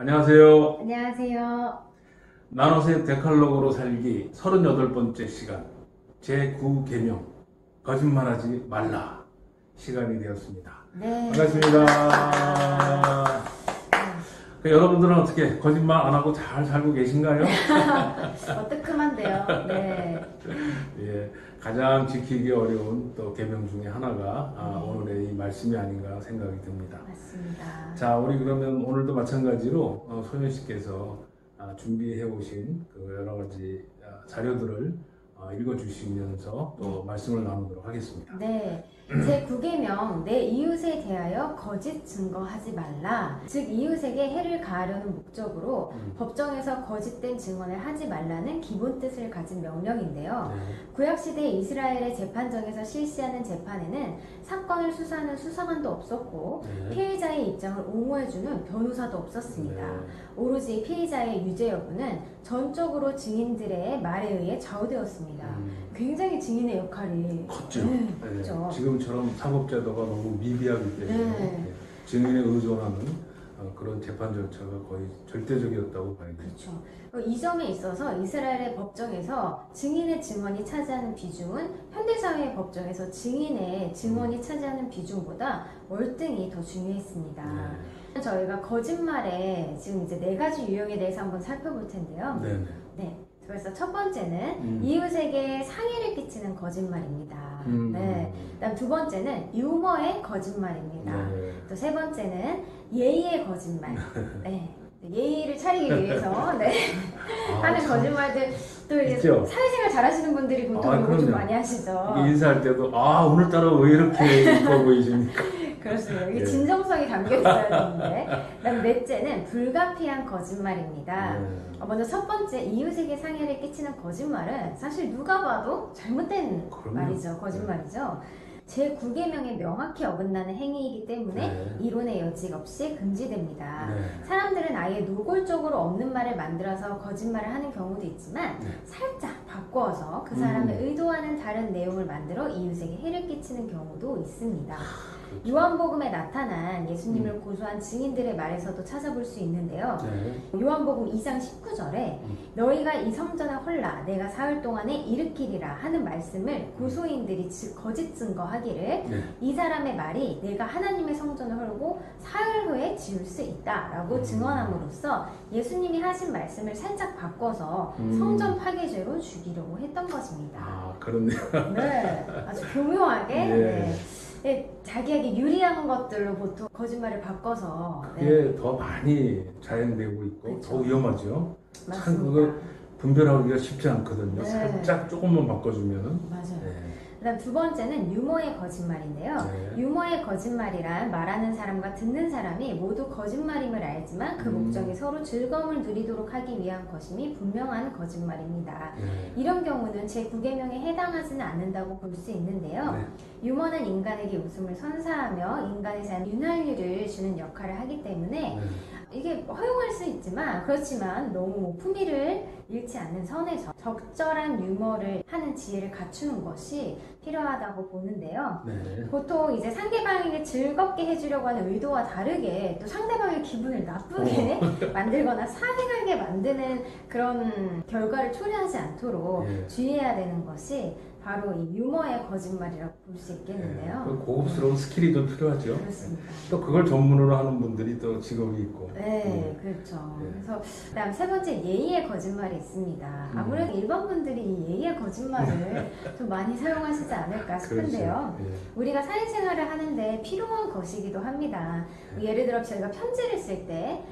안녕하세요. 안녕하세요. 나노세 데칼로그로 살기 38번째 시간 제9계명 거짓말하지 말라 시간이 되었습니다. 네. 반갑습니다. 여러분들은 어떻게 거짓말 안 하고 잘 살고 계신가요? 뜨끔한데요. 네. 예, 가장 지키기 어려운 또 계명 중에 하나가 오늘의 이 말씀이 아닌가 생각이 듭니다. 맞습니다. 자, 우리 그러면 오늘도 마찬가지로 소연 씨께서 준비해 오신 그 여러 가지 자료들을 읽어주시면서 또 말씀을 나누도록 하겠습니다. 네. 제9계명 내 이웃에 대하여 거짓 증거하지 말라. 즉 이웃에게 해를 가하려는 목적으로 법정에서 거짓된 증언을 하지 말라는 기본 뜻을 가진 명령인데요. 네. 구약시대 이스라엘의 재판정에서 실시하는 재판에는 사건을 수사하는 수사관도 없었고 네. 피해자의 입장을 옹호해주는 변호사도 없었습니다. 네. 오로지 피해자의 유죄 여부는 전적으로 증인들의 말에 의해 좌우되었습니다. 굉장히 증인의 역할이 컸죠. 네, 네. 컸죠. 지금처럼 사법제도가 너무 미비하기 때문에 네. 증인에 의존하는 그런 재판 절차가 거의 절대적이었다고 봐야 되죠. 그렇죠. 이 점에 있어서 이스라엘의 법정에서 증인의 증언이 차지하는 비중은 현대사회의 법정에서 증인의 증언이 차지하는 비중보다 월등히 더 중요했습니다. 네. 저희가 거짓말의 지금 이제 4가지 유형에 대해서 한번 살펴볼 텐데요. 네. 네. 그래서 첫 번째는 이웃에게 상해를 끼치는 거짓말입니다. 네. 그다음 두 번째는 유머의 거짓말입니다. 네. 또 세 번째는 예의의 거짓말. 네. 예의를 차리기 위해서 네. 하는 참. 거짓말들 또 이제 있죠? 사회생활 잘하시는 분들이 보통 이거 좀 그럼요. 많이 하시죠. 이게 인사할 때도 오늘따라 왜 이렇게 이뻐 보이십니까? 그렇습니다. 이게 네. 진정성이 담겨 있어야 되는데. 그다음 넷째는 불가피한 거짓말입니다. 먼저 첫 번째 이웃에게 상해를 끼치는 거짓말은 사실 누가 봐도 잘못된 그럼요. 말이죠. 거짓말이죠. 제9계명에 명확히 어긋나는 행위이기 때문에 네. 이론의 여지 없이 금지됩니다. 네. 사람들은 아예 노골적으로 없는 말을 만들어서 거짓말을 하는 경우도 있지만 네. 살짝 바꿔서 그 사람을 의도하는 다른 내용을 만들어 이웃에게 해를 끼치는 경우도 있습니다. 그렇죠. 요한복음에 나타난 예수님을 고소한 증인들의 말에서도 찾아볼 수 있는데요. 네. 요한복음 2장 19절에 너희가 이 성전을 헐라 내가 사흘 동안에 일으키리라 하는 말씀을 고소인들이 거짓 증거하기를 네. 이 사람의 말이 내가 하나님의 성전을 헐고 사흘 후에 지을 수 있다라고 증언함으로써 예수님이 하신 말씀을 살짝 바꿔서 성전 파괴죄로 죽이려고 했던 것입니다. 그렇네요. 네, 아주 교묘하게 예. 네. 네, 자기에게 유리한 것들로 보통 거짓말을 바꿔서 그게 더 많이 자행되고 있고 그렇죠. 더 위험하죠. 참 맞습니다. 그거 분별하기가 쉽지 않거든요. 네. 살짝 조금만 바꿔주면은. 맞아요. 네. 그다음 두 번째는 유머의 거짓말인데요. 네. 유머의 거짓말이란 말하는 사람과 듣는 사람이 모두 거짓말임을 알지만 그 목적이 서로 즐거움을 누리도록 하기 위한 것임이 분명한 거짓말입니다. 네. 이런 경우는 제9계명에 해당하지는 않는다고 볼 수 있는데요. 네. 유머는 인간에게 웃음을 선사하며 인간의 삶에 윤활유를 주는 역할을 하기 때문에 네. 이게 허용할 수 있지만 그렇지만 너무 품위를 잃지 않는 선에서 적절한 유머를 하는 지혜를 갖추는 것이 필요하다고 보는데요. 네. 보통 이제 상대방에게 즐겁게 해주려고 하는 의도와 다르게 또 상대방의 기분을 나쁘게 만들거나 사행하게 만드는 그런 결과를 초래하지 않도록 예. 주의해야 되는 것이 바로 이 유머의 거짓말이라고 볼 수 있겠는데요. 그 고급스러운 스킬이 좀 필요하죠. 그렇습니다. 또 그걸 전문으로 하는 분들이 또 직업이 있고. 네, 그렇죠. 네. 그래서 그다음 세 번째 예의의 거짓말이 있습니다. 아무래도 일반 분들이 이 예의의 거짓말을 좀 많이 사용하시지 않을까 싶은데요. 그렇죠. 예. 우리가 사회생활을 하는데 필요한 것이기도 합니다. 예를 들어 저희가 편지를 쓸 때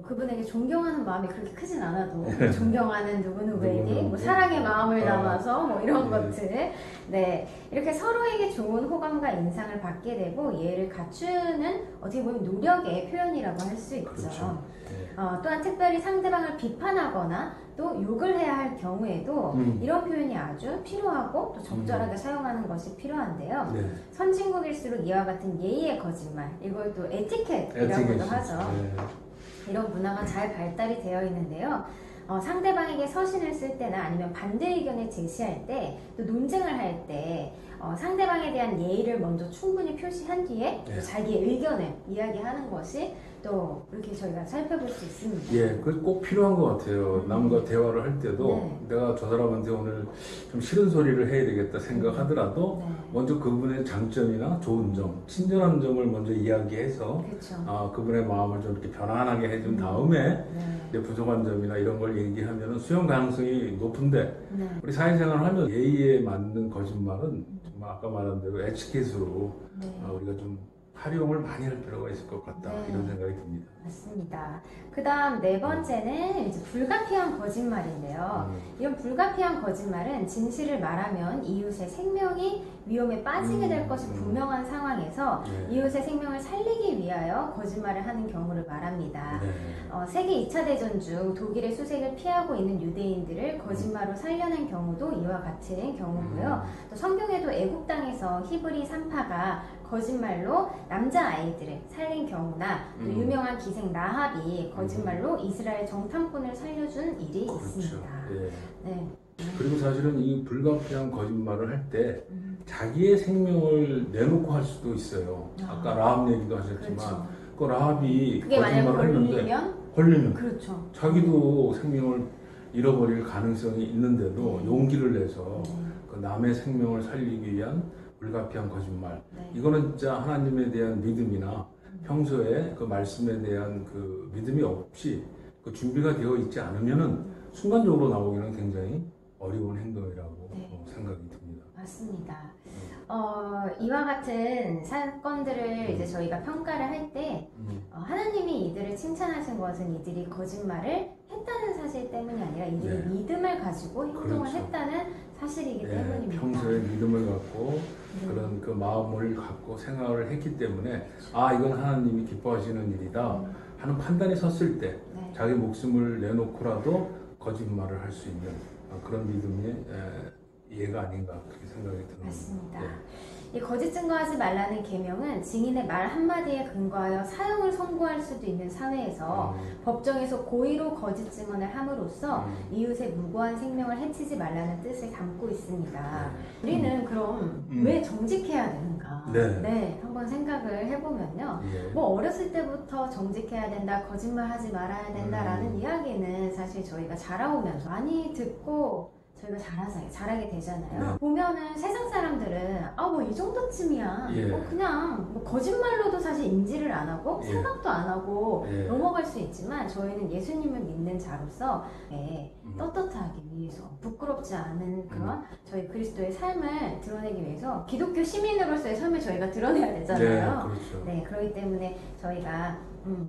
그분에게 존경하는 마음이 그렇게 크진 않아도 존경하는 누구누구에게 뭐 사랑의 마음을 담아서 뭐 이런 것들 네 이렇게 서로에게 좋은 호감과 인상을 받게 되고 예의를 갖추는 어떻게 보면 노력의 표현이라고 할 수 있죠. 그렇죠. 예. 또한 특별히 상대방을 비판하거나 또 욕을 해야 할 경우에도 이런 표현이 아주 필요하고 또 적절하게 사용하는 것이 필요한데요. 네. 선진국일수록 이와 같은 예의의 거짓말, 이걸 또 에티켓이라고도 하죠. 네. 이런 문화가 잘 발달이 되어 있는데요. 상대방에게 서신을 쓸 때나 아니면 반대 의견을 제시할 때, 또 논쟁을 할 때 상대방에 대한 예의를 먼저 충분히 표시한 뒤에 또 자기의 의견을 이야기하는 것이 또 이렇게 저희가 살펴볼 수 있습니다. 예, 그 꼭 필요한 것 같아요. 남과 대화를 할 때도 네. 내가 저 사람한테 오늘 좀 싫은 소리를 해야 되겠다 생각하더라도 네. 먼저 그분의 장점이나 좋은 점, 친절한 점을 먼저 이야기해서 그렇죠. 그분의 마음을 좀 이렇게 편안하게 해준 다음에 네. 내 부족한 점이나 이런 걸 얘기하면 수용 가능성이 높은데 네. 우리 사회생활을 하면 예의에 맞는 거짓말은 정말 아까 말한 대로 에티켓으로 네. 우리가 좀 활용을 많이 할 필요가 있을 것 같다 네. 이런 생각이 듭니다. 맞습니다. 그 다음 네 번째는 이제 불가피한 거짓말인데요. 이런 불가피한 거짓말은 진실을 말하면 이웃의 생명이 위험에 빠지게 될 것이 분명한 상황에서 네. 이웃의 생명을 살리기 위하여 거짓말을 하는 경우를 말합니다. 네. 세계 2차 대전 중 독일의 수색을 피하고 있는 유대인들을 거짓말로 살려낸 경우도 이와 같은 경우고요. 또 성경에도 애국 땅에서 히브리 산파가 거짓말로 남자아이들을 살린 경우나 또 유명한 기생 라합이 거짓말로 이스라엘 정탐꾼을 살려준 일이 그렇죠. 있습니다. 예. 네. 그리고 사실은 이 불가피한 거짓말을 할 때 자기의 생명을 내놓고 할 수도 있어요. 아까 라합 얘기도 하셨지만 그렇죠. 그 라합이 그게 만약 거짓말을 했는데 걸리면 그렇죠. 자기도 생명을 잃어버릴 가능성이 있는데도 용기를 내서 그 남의 생명을 살리기 위한 불가피한 거짓말. 네. 이거는 진짜 하나님에 대한 믿음이나 평소에 그 말씀에 대한 그 믿음이 없이 그 준비가 되어 있지 않으면은 순간적으로 나오기는 굉장히 어려운 행동이라고 네. 생각이 듭니다. 맞습니다. 이와 같은 사건들을 이제 저희가 평가를 할 때 하나님이 이들을 칭찬하신 것은 이들이 거짓말을 했다는 사실 때문이 아니라 이들이 네. 믿음을 가지고 행동을 그렇죠. 했다는 사실이기 네, 때문입니다. 평소에 믿음을 갖고 그런 그 마음을 갖고 생각을 했기 때문에 이건 하나님이 기뻐하시는 일이다 하는 판단이 섰을 때 네. 자기 목숨을 내놓고라도 거짓말을 할 수 있는 그런 믿음의 예가 아닌가 그렇게 생각이 듭니다. 맞습니다. 네. 이 거짓 증거하지 말라는 계명은 증인의 말 한마디에 근거하여 사형을 선고할 수도 있는 사회에서 법정에서 고의로 거짓 증언을 함으로써 이웃의 무고한 생명을 해치지 말라는 뜻을 담고 있습니다. 우리는 그럼 왜 정직해야 되는가? 네. 한번 생각을 해보면요. 예. 뭐 어렸을 때부터 정직해야 된다, 거짓말하지 말아야 된다라는 이야기는 사실 저희가 자라오면서 많이 듣고 저희가 잘하게 되잖아요. 네. 보면은 세상 사람들은 뭐 이 정도쯤이야. 예. 그냥 뭐 거짓말로도 사실 인지를 안 하고 예. 생각도 안 하고 예. 넘어갈 수 있지만 저희는 예수님을 믿는 자로서 떳떳하기 위해서 부끄럽지 않은 그런 저희 그리스도의 삶을 드러내기 위해서 기독교 시민으로서의 삶을 저희가 드러내야 되잖아요. 그렇죠. 네, 그렇기 때문에 저희가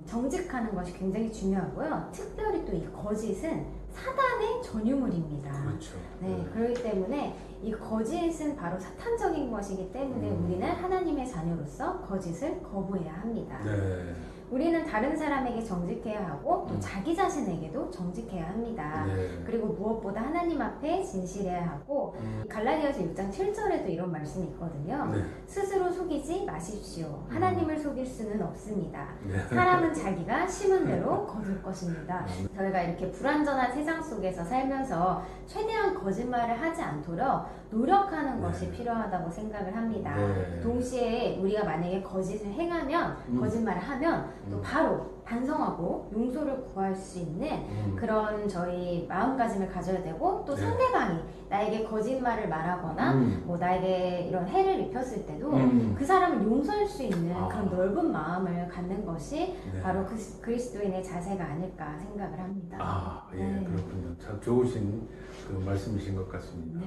정직하는 것이 굉장히 중요하고요. 특별히 또 이 거짓은 사단의 전유물입니다. 그렇죠. 네, 그렇기 때문에 이 거짓은 바로 사탄적인 것이기 때문에 우리는 하나님의 자녀로서 거짓을 거부해야 합니다. 네. 우리는 다른 사람에게 정직해야 하고 또 자기 자신에게도 정직해야 합니다. 네. 그리고 무엇보다 하나님 앞에 진실해야 하고 갈라디아서 6장 7절에도 이런 말씀이 있거든요. 네. 스스로 속이지 마십시오. 하나님을 속일 수는 없습니다. 네. 사람은 자기가 심은 대로 거둘 것입니다. 저희가 이렇게 불완전한 세상 속에서 살면서 최대한 거짓말을 하지 않도록 노력하는 것이 필요하다고 생각을 합니다. 네. 동시에 우리가 만약에 거짓을 행하면 거짓말을 하면 또 바로 반성하고 용서를 구할 수 있는 그런 저희 마음가짐을 가져야 되고 또 네. 상대방이 나에게 거짓말을 말하거나 뭐 나에게 이런 해를 입혔을 때도 그 사람을 용서할 수 있는 그런 넓은 마음을 갖는 것이 네. 바로 그리스도인의 자세가 아닐까 생각을 합니다. 예, 네. 그렇군요. 참 좋으신 그 말씀이신 것 같습니다. 네.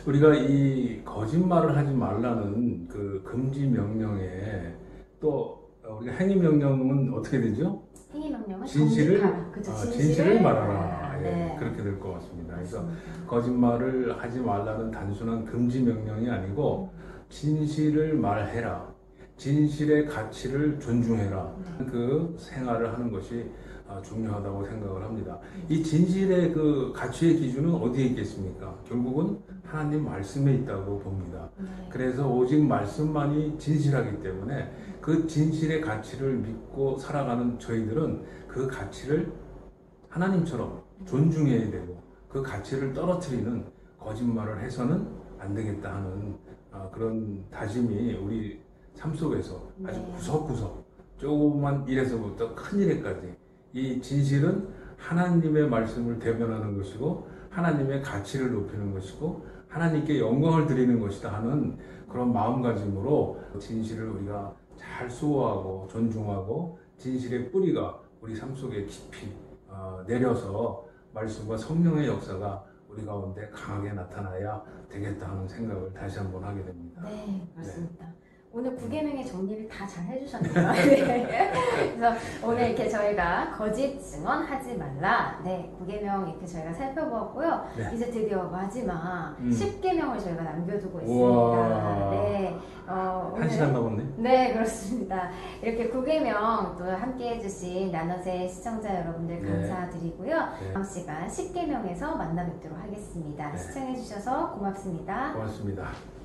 우리가 이 거짓말을 하지 말라는 그 금지 명령에 또 우리가 행위 명령은 어떻게 되죠? 행위 명령은 진실을 정직하라. 그쵸, 진실을 말하라. 예, 네. 그렇게 될 것 같습니다. 그래서 맞습니다. 거짓말을 하지 말라는 단순한 금지 명령이 아니고 진실을 말해라. 진실의 가치를 존중해라. 그 생활을 하는 것이 중요하다고 생각을 합니다. 이 진실의 그 가치의 기준은 어디에 있겠습니까? 결국은 하나님 말씀에 있다고 봅니다. 그래서 오직 말씀만이 진실하기 때문에 그 진실의 가치를 믿고 살아가는 저희들은 그 가치를 하나님처럼 존중해야 되고 그 가치를 떨어뜨리는 거짓말을 해서는 안 되겠다 하는 그런 다짐이 우리 삶 속에서 아주 네. 구석구석 조그만 일에서부터 큰 일에까지 이 진실은 하나님의 말씀을 대변하는 것이고 하나님의 가치를 높이는 것이고 하나님께 영광을 드리는 것이다 하는 그런 마음가짐으로 진실을 우리가 잘 수호하고 존중하고 진실의 뿌리가 우리 삶 속에 깊이 내려서 말씀과 성령의 역사가 우리 가운데 강하게 나타나야 되겠다 하는 생각을 다시 한번 하게 됩니다. 네, 그렇습니다. 오늘 9계명의 정리를 다 잘 해주셨네요. 네. 그래서 오늘 이렇게 저희가 거짓 증언하지 말라. 네, 9계명 이렇게 저희가 살펴보았고요. 네. 이제 드디어 마지막 10계명을 저희가 남겨두고 우와. 있습니다. 네, 한 시간 남았네. 네, 그렇습니다. 이렇게 9계명 또 함께 해주신 나넛의 시청자 여러분들 네. 감사드리고요. 네. 다음 시간 10계명에서 만나 뵙도록 하겠습니다. 네. 시청해주셔서 고맙습니다. 고맙습니다.